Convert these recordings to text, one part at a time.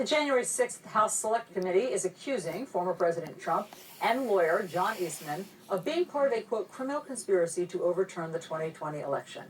The January 6th House Select Committee is accusing former President Trump and lawyer John Eastman of being part of a, quote, criminal conspiracy to overturn the 2020 election.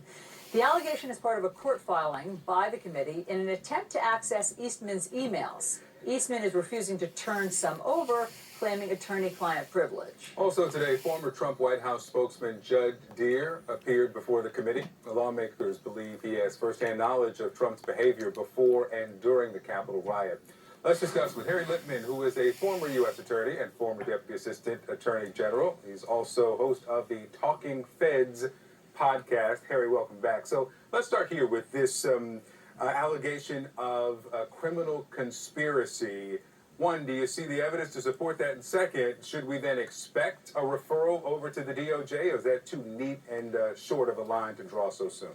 The allegation is part of a court filing by the committee in an attempt to access Eastman's emails. Eastman is refusing to turn some over, claiming attorney-client privilege. Also today, former Trump White House spokesman Judd Deere appeared before the committee. The lawmakers believe he has firsthand knowledge of Trump's behavior before and during the Capitol riot. Let's discuss with Harry Lippman, who is a former U.S. attorney and former Deputy Assistant Attorney General. He's also host of the Talking Feds podcast. Harry, welcome back. So let's start here with this allegation of a criminal conspiracy. One, do you see the evidence to support that? And second, should we then expect a referral over to the DOJ, or is that too neat and short of a line to draw so soon?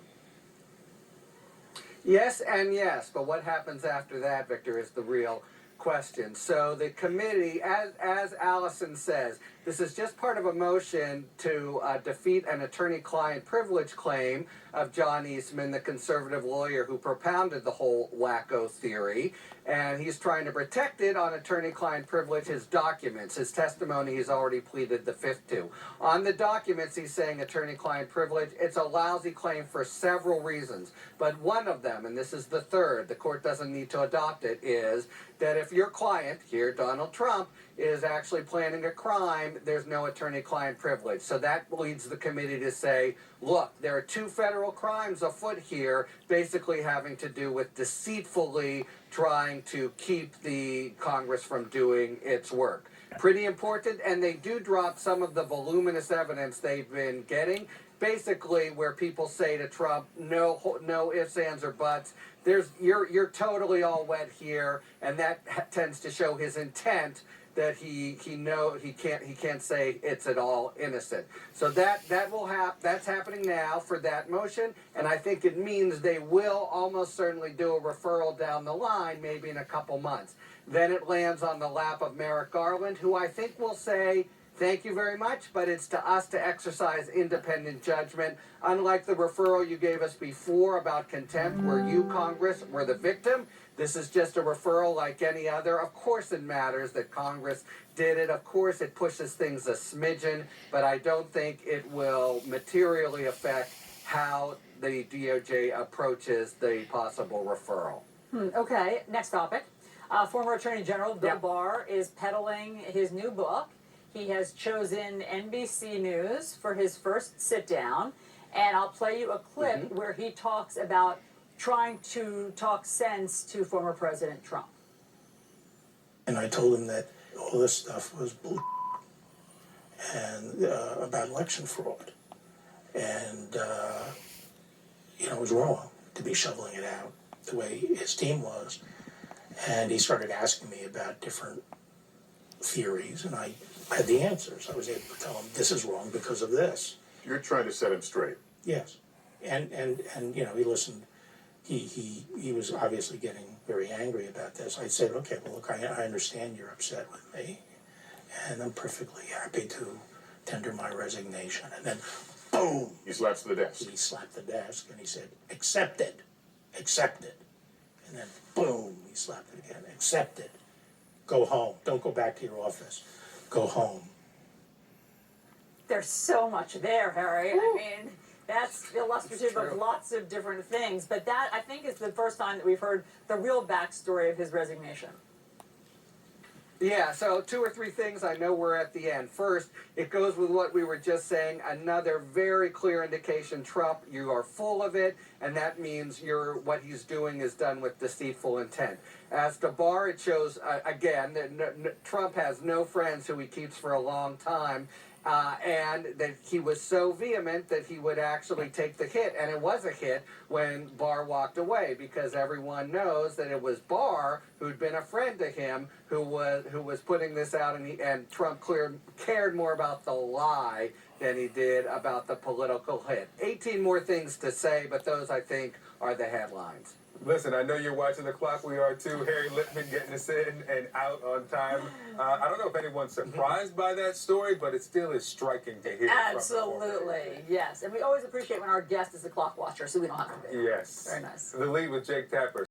Yes and yes, but what happens after that, Victor, is the real question. So the committee, as Allison says, this is just part of a motion to defeat an attorney-client privilege claim of John Eastman, the conservative lawyer who propounded the whole wacko theory. And he's trying to protect it on attorney-client privilege, his documents, his testimony he's already pleaded the fifth to. On the documents, he's saying attorney-client privilege. It's a lousy claim for several reasons. But one of them, and this is the third, the court doesn't need to adopt it, is that if your client, here Donald Trump, is actually planning a crime, there's no attorney-client privilege. So that leads the committee to say, look, there are two federal crimes afoot here, basically having to do with deceitfully trying to keep the Congress from doing its work. Pretty important, and they do drop some of the voluminous evidence they've been getting, basically where people say to Trump, no ifs, ands, or buts. You're totally all wet here, and that tends to show his intent that he can't say it's at all innocent. So that's happening now for that motion, and I think it means they will almost certainly do a referral down the line, maybe in a couple months. Then it lands on the lap of Merrick Garland, who I think will say, thank you very much, but it's to us to exercise independent judgment. Unlike the referral you gave us before about contempt, where you, Congress, were the victim, this is just a referral like any other. Of course it matters that Congress did it. Of course it pushes things a smidgen, but I don't think it will materially affect how the DOJ approaches the possible referral. Okay, next topic. Former Attorney General Bill Barr is peddling his new book. He has chosen NBC News for his first sit-down, and I'll play you a clip where he talks about trying to talk sense to former President Trump. And I told him that all this stuff was bullshit and about election fraud. And, it was wrong to be shoveling it out the way his team was. And he started asking me about different theories, and I had the answers. I was able to tell him, this is wrong because of this. You're trying to set him straight. Yes. And he listened. He was obviously getting very angry about this. I said, okay, well, look, I understand you're upset with me, and I'm perfectly happy to tender my resignation. And then, boom! He slaps the desk. He slapped the desk, and he said, accepted. Accepted. And then, boom, he slapped it again. Accepted. Go home. Don't go back to your office. Go home. There's so much there, Harry. I mean, that's illustrative of lots of different things. But that, I think, is the first time that we've heard the real backstory of his resignation. Yeah, so two or three things. I know we're at the end. First, it goes with what we were just saying. Another very clear indication, Trump, you are full of it, and that means what he's doing is done with deceitful intent. As to Barr, it shows, again, that Trump has no friends who he keeps for a long time, and that he was so vehement that he would actually take the hit. And it was a hit when Barr walked away, because everyone knows that it was Barr who'd been a friend to him who was putting this out, and Trump cared more about the lie than he did about the political hit. 18 more things to say, but those, I think, are the headlines. Listen, I know you're watching the clock. We are too. Harry Lippman getting us in and out on time. I don't know if anyone's surprised by that story, but it still is striking to hear. Absolutely, yes. And we always appreciate when our guest is the clock watcher, so we don't have to be. Yes. Very nice. The Lead with Jake Tapper.